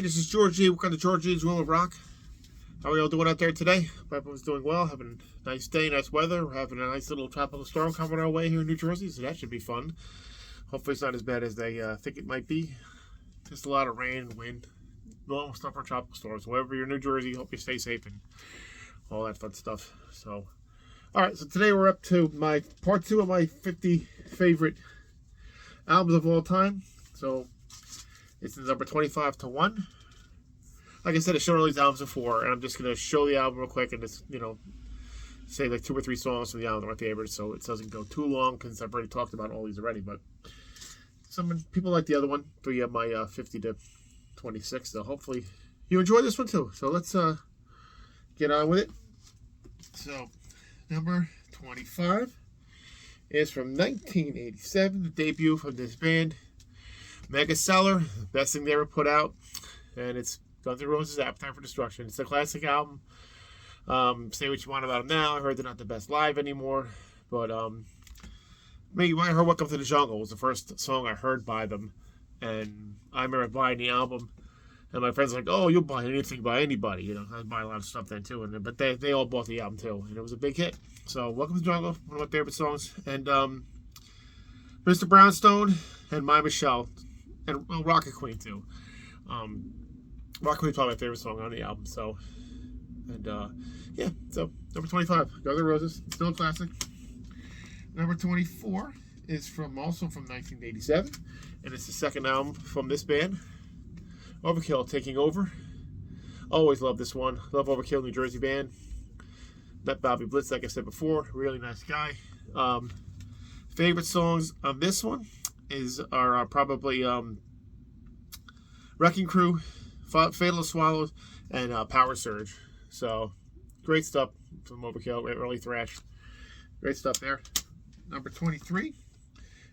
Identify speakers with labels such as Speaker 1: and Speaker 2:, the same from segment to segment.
Speaker 1: Hey, this is Georgie. Welcome to Georgie's Room of Rock. How are you all doing out there today? Hope everyone's doing well. Having a nice day, nice weather. We're having a nice little tropical storm coming our way here in New Jersey, so that should be fun. Hopefully it's not as bad as they think it might be. Just a lot of rain and wind. Normal stuff for tropical storms. Wherever you're in New Jersey, hope you stay safe and all that fun stuff. So, all right, so today we're up to my part 2 of my 50 favorite albums of all time. So, it's number 25 to 1. Like I said, I showed all these albums before, and I'm just going to show the album real quick and just, say like 2 or 3 songs from the album that are my favorites, so it doesn't go too long because I've already talked about all these already. But some people like the other one, so you have my 50 to 26. So hopefully you enjoy this one too. So let's get on with it. So number 25 is from 1987, the debut from this band. Mega seller, best thing they ever put out, and it's Guns N' Roses' Appetite for Destruction. It's a classic album. Say what you want about them now. I heard they're not the best live anymore, but maybe I heard "Welcome to the Jungle" was the first song I heard by them, and I remember buying the album, and my friends were like, "Oh, you'll buy anything by anybody," I buy a lot of stuff then too, but they all bought the album too, and it was a big hit. So, "Welcome to the Jungle," one of my favorite songs, and Mr. Brownstone and My Michelle. And Rocket Queen too. Rocket Queen's probably my favorite song on the album. So, and so number 25, Guns N' Roses, still a classic. Number 24 is also from 1987, and it's the second album from this band, Overkill, Taking Over. Always love this one. Love Overkill, New Jersey band. Met Bobby Blitz, like I said before, really nice guy. Favorite songs on this one are probably Wrecking Crew, Fatal Swallows, and Power Surge. So, great stuff from Overkill, early thrash. Great stuff there. Number 23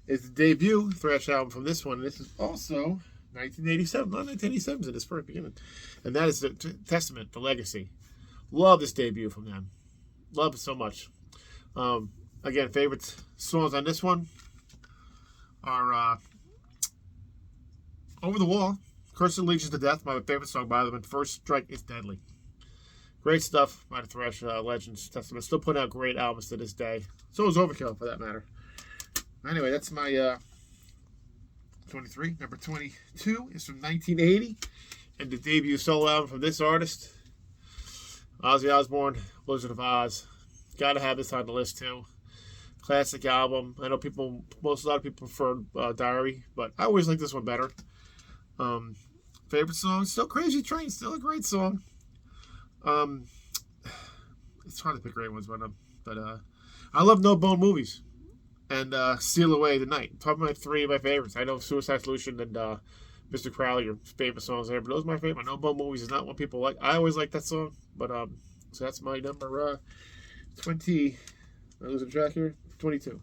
Speaker 1: is the debut thrash album from this one. This is also 1987. Not 1987 in its first beginning. And that is the Testament, The Legacy. Love this debut from them. Love it so much. Again, favorite songs on this one are Over the Wall, Curse and Legions to Death, my favorite song by them, and First Strike is Deadly. Great stuff by the thrash legends. Testament still putting out great albums to this day. So is Overkill, for that matter. Anyway, that's my 23. Number 22 is from 1980, and the debut solo album from this artist, Ozzy Osbourne, Wizard of Oz. Gotta have this on the list too. Classic album. I know a lot of people prefer Diary, but I always like this one better. Favorite song, still Crazy Train, still a great song. It's hard to pick great ones, but I love No Bone Movies and Steal Away the Night. Probably my 3 of my favorites. I know Suicide Solution and Mr. Crowley are favorite songs there, but those are my favorite. No Bone Movies is not what people like. I always like that song, but so that's my number 20. Am I losing track here? 22.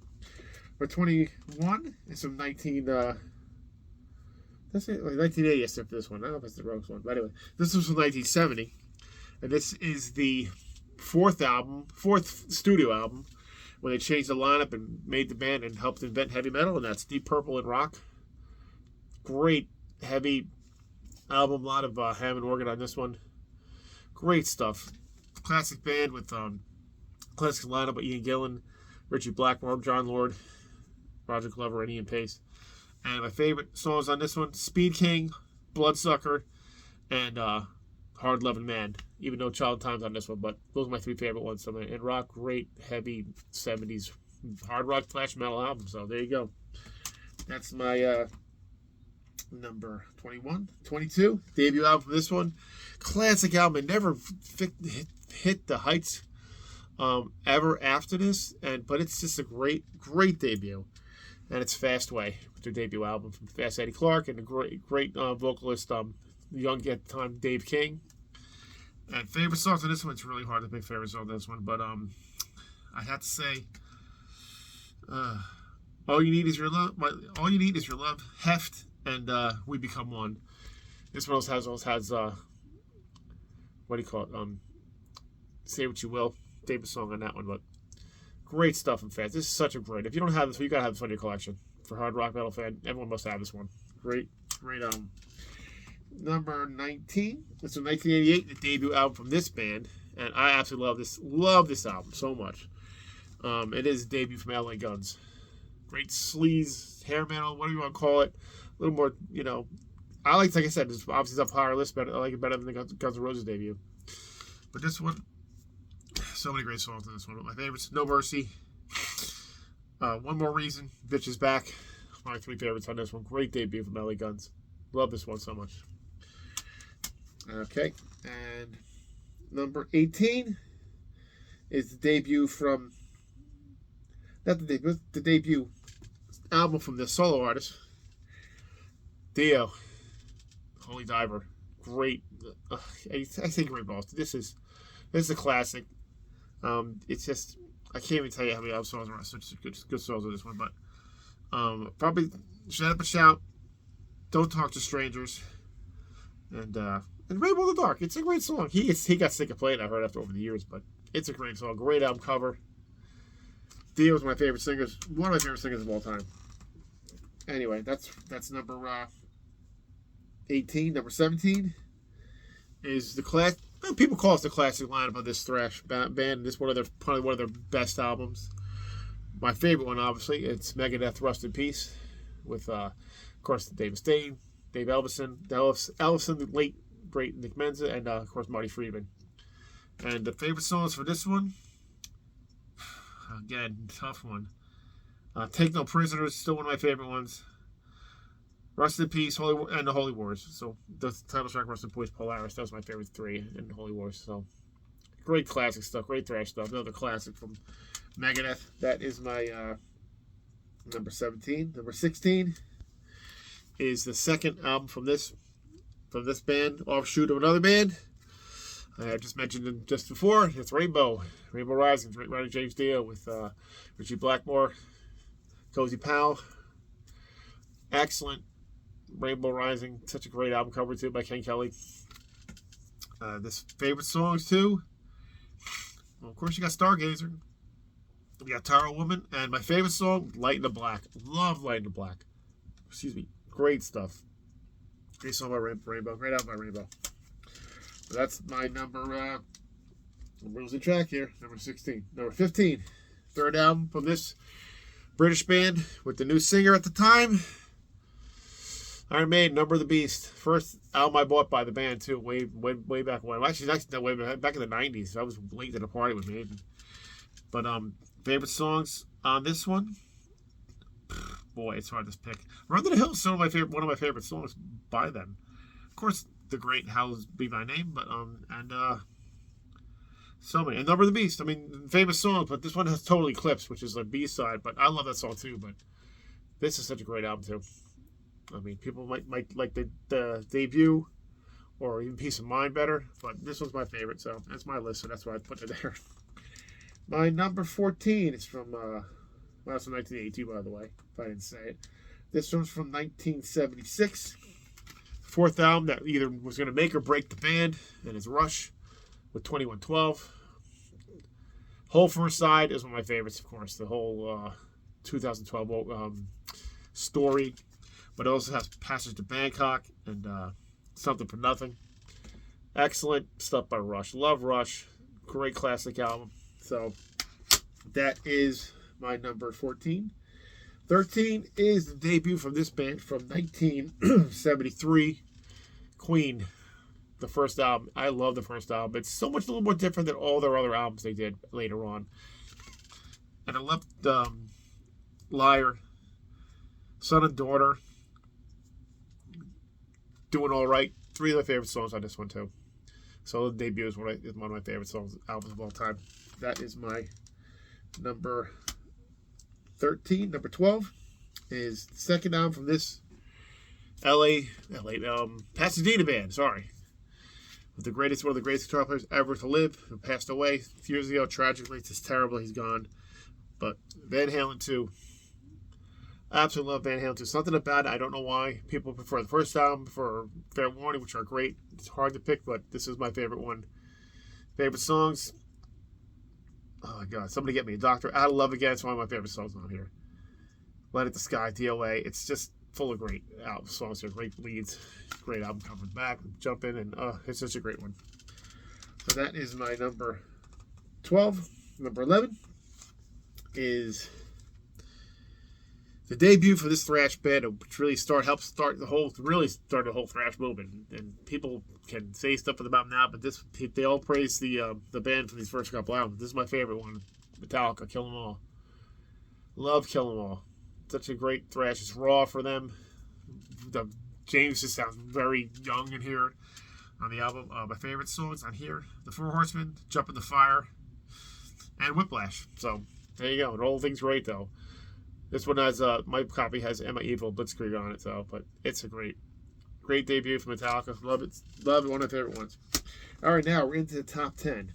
Speaker 1: Or 21 is from 1980, except for this one. I don't know if it's the wrong one. But anyway, this was from 1970. And this is the fourth studio album, when they changed the lineup and made the band and helped invent heavy metal, and that's Deep Purple and Rock. Great heavy album, a lot of Hammond organ on this one. Great stuff. Classic band with classic lineup with Ian Gillan, Richie Blackmore, John Lord, Roger Glover, and Ian Pace. And my favorite songs on this one, Speed King, Bloodsucker, and Hard Loving Man. Even though Child Time's on this one, but those are my 3 favorite ones. So, and rock, great, heavy 70s hard rock thrash metal album. So there you go. That's my number 21. 22, debut album for this one. Classic album. It never hit the heights ever after this, but it's just a great debut, and it's Fastway, their debut album from Fast Eddie Clarke, and a great vocalist, young at the time Dave King. And favorite songs on this one, it's really hard to pick favorite songs on this one, but I have to say, All You Need Is Your Love, Heft, and We Become One. This one also has what do you call it? Say What You Will. David song on that one, but great stuff in Fast. This is such a great. If you don't have this, you gotta have this on your collection. For hard rock metal fan, everyone must have this one. Great album. Number 19. It's from 1988, the debut album from this band, and I absolutely love this album so much. It is a debut from LA Guns. Great sleaze, hair metal, whatever you want to call it. A little more, like I said, it's obviously up higher list, but I like it better than the Guns N' Roses debut. But this one, so many great songs in this one. My favorites, No Mercy. One More Reason, Bitch Is Back. My 3 favorites on this one. Great debut from LA Guns. Love this one so much. Okay, and number 18 is the debut from, not the debut, the debut album from the solo artist, Dio, Holy Diver. Great, I say great balls. This is a classic. It's just, I can't even tell you how many other songs are such good songs on this one, but probably Shut Up and Shout, Don't Talk to Strangers, and Rainbow in the Dark. It's a great song. He got sick of playing it, I heard, after over the years, but it's a great song. Great album cover. Dio was my favorite singers, one of my favorite singers of all time. Anyway, that's number 18. Number 17 is the class. People call it the classic lineup of this thrash band. This is probably one of their best albums. My favorite one, obviously, it's Megadeth, Rust in Peace, with of course Dave Mustaine, Dave Ellefson, the late great Nick Menza, and of course Marty Friedman. And the favorite songs for this one, again, tough one. Take No Prisoners, still one of my favorite ones. Rust in Peace, and the Holy Wars. So the title track, Rust in Peace, Polaris. That was my favorite 3, and Holy Wars. So great classic stuff, great thrash stuff. Another classic from Megadeth. That is my number 17. Number 16 is the second album from this band, offshoot of another band. I just mentioned it just before. It's Rainbow Rising, writer James Dio with Richie Blackmore, Cozy Powell. Excellent. Rainbow Rising, such a great album cover too by Ken Kelly. This favorite songs too. Well, of course, you got Stargazer. We got Tara Woman, and my favorite song, Light in the Black. Love Light in the Black. Excuse me. Great stuff. Great song by Rainbow. Great album by Rainbow. So that's my number. Losing track here. Number 16. Number 15. Third album from this British band with the new singer at the time, Iron Maiden, Number of the Beast. First album I bought by the band too, way back when. Well, actually, way back in the 90s. I was late to the party with Maiden. But favorite songs on this one, boy, it's hard to pick. Run to the Hills is one of my favorite songs by them. Of course, the great How's Be My Name, but so many. And Number of the Beast. I mean, famous songs, but this one has Total Eclipse, which is a B-side. But I love that song too. But this is such a great album too. I mean, people might like the debut or even Peace of Mind better, but this one's my favorite, so that's my list, so that's why I put it there. My number 14 is from, that's from 1982, by the way, if I didn't say it. This one's from 1976. Fourth album that either was going to make or break the band, and it's Rush with 2112. Whole First Side is one of my favorites, of course. The whole 2012 story. But it also has Passage to Bangkok and Something for Nothing. Excellent stuff by Rush. Love Rush. Great classic album. So that is my number 14. 13 is the debut from this band from 1973. Queen. The first album. I love the first album. It's so much a little more different than all their other albums they did later on. And I left Liar, Son and Daughter, Doing All Right. 3 of my favorite songs on this one too. So the debut is one of my favorite albums of all time. That is my number 13. Number 12 is the second album from this Pasadena band. Sorry, one of the greatest guitar players ever to live, who passed away a few years ago. Tragically, it's just terrible. He's gone. But Van Halen 2. I absolutely love Van Halen 2. Something about it, I don't know why people prefer the first album for Fair Warning, which are great. It's hard to pick, but this is my favorite one. Favorite songs. Oh my God, Somebody Get Me a Doctor. Out of Love Again. It's one of my favorite songs on here. Light Up the Sky, DOA. It's just full of great album songs here, great leads, great album cover back, jump in, and it's such a great one. So that is my number 12. Number 11 is the debut for this thrash band, which really helped start the whole thrash movement. And people can say stuff about them now, but they all praise the band for these first couple albums. This is my favorite one, Metallica, Kill 'Em All. Love Kill 'Em All. Such a great thrash. It's raw for them. James just sounds very young in here on the album. My favorite songs on here: The Four Horsemen, Jump in the Fire, and Whiplash. So there you go. The whole thing's great though. This one has my copy has Emma Evil Blitzkrieg on it, so but it's a great debut from Metallica. Love it. One of my favorite ones. All right, now we're into the top 10.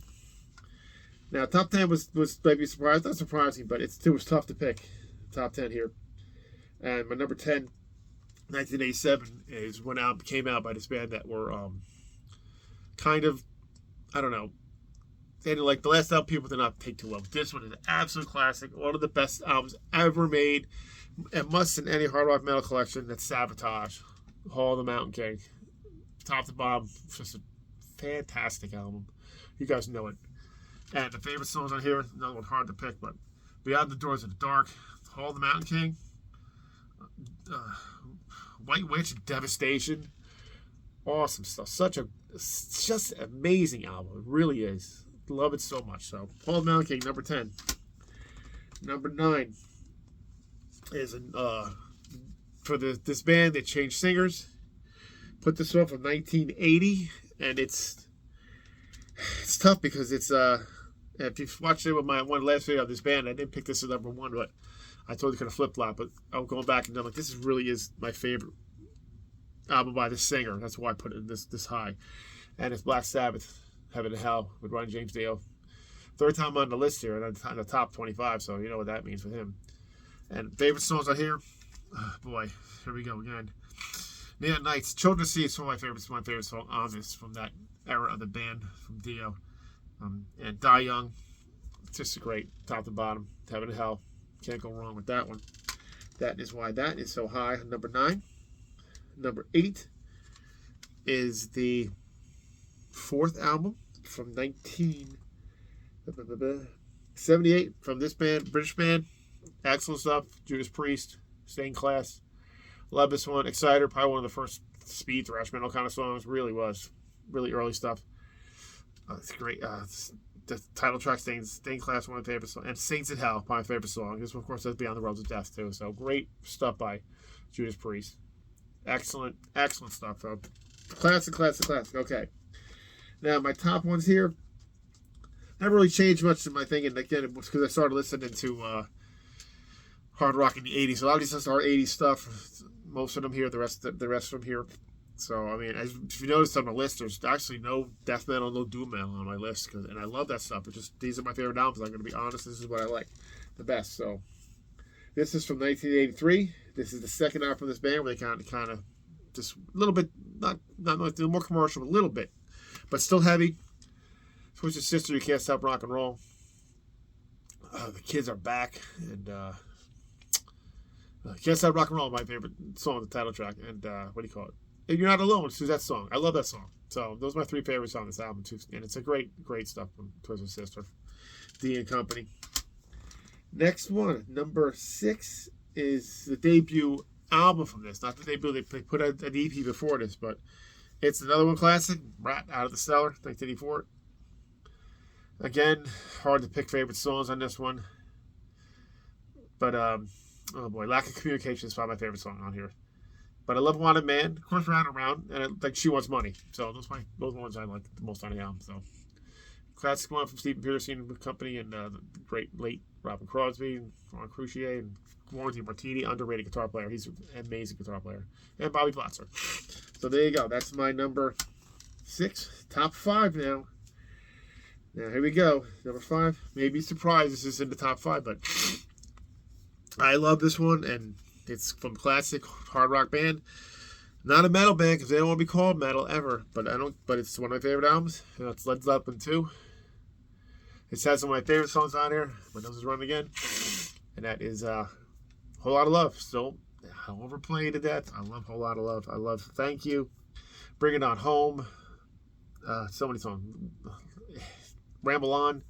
Speaker 1: Now top 10 was maybe surprised, not surprising, but it was tough to pick. Top 10 here, and my number 10, 1987, is when album came out by this band that were kind of, I don't know. They didn't like the last album. People did not take too well. This one is an absolute classic. One of the best albums ever made. It must in any hard rock metal collection. That's Sabotage, Hall of the Mountain King, top to bottom. Just a fantastic album. You guys know it. And the favorite songs on here, another one hard to pick, but Beyond the Doors of the Dark, Hall of the Mountain King, White Witch, Devastation. Awesome stuff. Just amazing album. It really is. Love it so much. So, Hall of the Mountain King, number 10. Number 9 is for this band. They changed singers. Put this one from 1980, and it's tough because it's if you've watched it with my one last video of this band, I didn't pick this as number 1, but I totally could have flip flop. But I'm going back and I'm like, this really is my favorite album by this singer. That's why I put it this high. And it's Black Sabbath, Heaven and Hell, with Ronnie James Dio. Third time on the list here, and on the top 25, so you know what that means for him. And favorite songs on here, boy, here we go again. Neon Nights, Children Sea is one of my favorites. My favorite song on this from that era of the band from Dio. And Die Young, just a great top to bottom. Heaven and Hell, can't go wrong with that one. That is why that is so high. Number 9. Number 8 is the 4th album from 1978 from this band, British band. Excellent stuff. Judas Priest, Stained Class. Love this one. Exciter, probably one of the first speed thrash metal kind of songs. Really was. Really early stuff. It's great. The title track, Stained Class, one of my favorite songs. And Saints in Hell, my favorite song. This one, of course, has Beyond the Roads of Death, too. So great stuff by Judas Priest. Excellent stuff, though. Classic. Okay. Now, my top ones here. Never really changed much in my thinking. Again, it was because I started listening to hard rock in the 80s. A lot of these are 80s stuff. Most of them here, the rest of them here. So, I mean, if you notice on the list, there's actually no death metal, no doom metal on my list. And I love that stuff. These are my favorite albums. I'm going to be honest. This is what I like the best. So, this is from 1983. This is the second album from this band where they kind of just a little bit, not more commercial, but a little bit. But still heavy. Twisted Sister, You Can't Stop Rock and Roll. The Kids Are Back. And Can't Stop Rock and Roll, my favorite song, the title track. And what do you call it? You're Not Alone, Suzette song. I love that song. So those are my 3 favorites on this album too, and it's a great stuff from Twisted Sister, D and Company. Next one, number 6, is the debut album from this. Not the debut; they put an EP before this, but it's another one classic. Rat Out of the Cellar, 1984. Again, hard to pick favorite songs on this one, but oh boy, Lack of Communication is probably my favorite song on here. But I love Wanted Man, of course, Round and Round, and She Wants Money. So those are the ones I like the most on the album. So classic one from Stephen Peterson and Company, and the great late Robin Crosby, and Ron Crucier, and Warren Martini, underrated guitar player. He's an amazing guitar player, and Bobby Platzer. So there you go. That's my number 6. Top 5 now. Now here we go. Number 5. Maybe surprised this is in the top 5, but I love this one, and it's from classic hard rock band. Not a metal band because they don't want to be called metal ever. But it's one of my favorite albums. It's Led Zeppelin 2. It has some of my favorite songs on here. My nose is running again, and that is a Whole Lot of Love. Still Overplayed to death. I love Whole Lot of Love. I love Thank You. Bring It On Home. So many songs. Ramble On.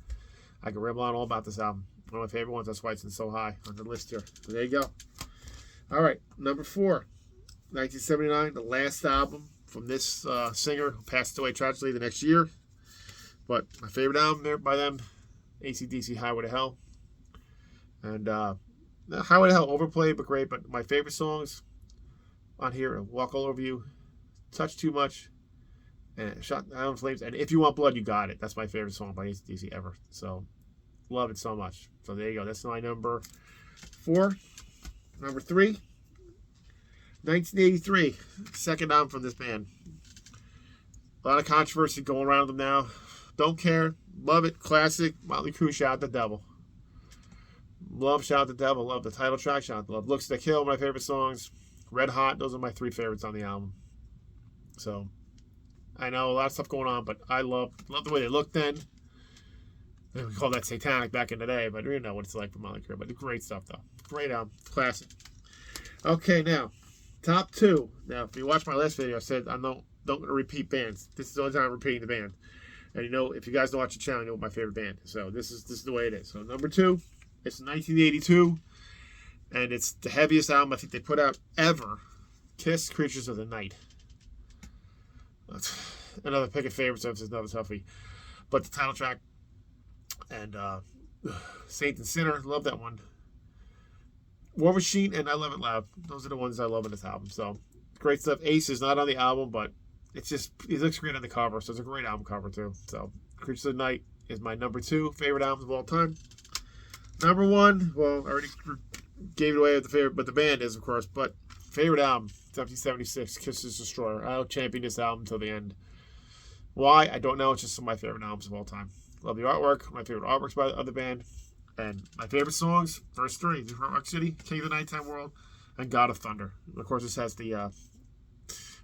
Speaker 1: I can ramble on all about this album. One of my favorite ones. That's why it's in so high on the list here. So there you go. All right, number 4, 1979, the last album from this singer who passed away tragically the next year. But my favorite album there by them, AC/DC, Highway to Hell. And Highway to Hell, overplayed but great. But my favorite songs on here, Walk All Over You, Touch Too Much, and Shot Down Flames, and If You Want Blood, You Got It. That's my favorite song by AC/DC ever. So, love it so much. So there you go. That's my number 4. Number 3, 1983, second album from this band. A lot of controversy going around them now. Don't care. Love it. Classic. Motley Crue, Shout at the Devil. Love Shout at the Devil. Love the title track. Shout at the Love. Looks to Kill, my favorite songs. Red Hot. Those are my 3 favorites on the album. So, I know a lot of stuff going on, but I love the way they looked then. We call that satanic back in the day, but you know what it's like for Motley Crue. But great stuff, though. Great album. Classic. Okay, now, top 2. Now, if you watch my last video, I said I don't repeat bands. This is the only time I'm repeating the band. And you know, if you guys don't watch the channel, you know what my favorite band is. So this is the way it is. So number 2, it's 1982, and it's the heaviest album I think they put out ever. Kiss, Creatures of the Night. Another pick of favorites. This is another toughie. But the title track and Saint and Sinner, love that one. War Machine and I Love It Loud. Those are the ones I love in this album. So great stuff. Ace is not on the album, but it looks great on the cover. So it's a great album cover too. So Creatures of the Night is my number 2 favorite albums of all time. Number 1, well, I already gave it away with the favorite, but the band is, of course. But favorite album, 1976, Kiss's Destroyer. I'll champion this album till the end. Why? I don't know. It's just some of my favorite albums of all time. Love the artwork. My favorite artworks by the other band. And my favorite songs, first 3, Detroit Rock City, King of the Nighttime World, and God of Thunder. Of course, this has the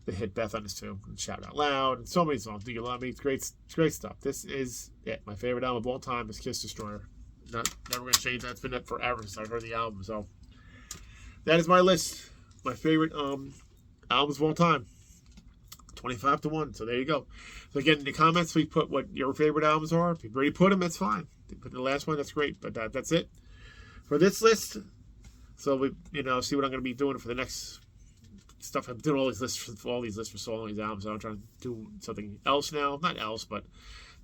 Speaker 1: hit Beth on this too. And Shout Out Loud, and so many songs. Do You Love Me? It's great stuff. This is it. My favorite album of all time is Kiss Destroyer. Never going to change that. It's been that forever since I heard the album. So that is my list. My favorite albums of all time. 25 to 1. So there you go. So again, in the comments, please put what your favorite albums are. If you've already put them, that's fine. If you put the last one, that's great. But that's it for this list. So we, see what I'm going to be doing for the next stuff. I'm doing all these lists for so long, these albums. I'm trying to do something else now. Not else, but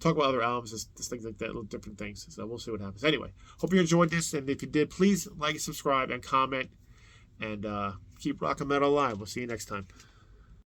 Speaker 1: talk about other albums, just things like that, little different things. So we'll see what happens. Anyway, hope you enjoyed this. And if you did, please like, subscribe, and comment. And keep rocking metal alive. We'll see you next time.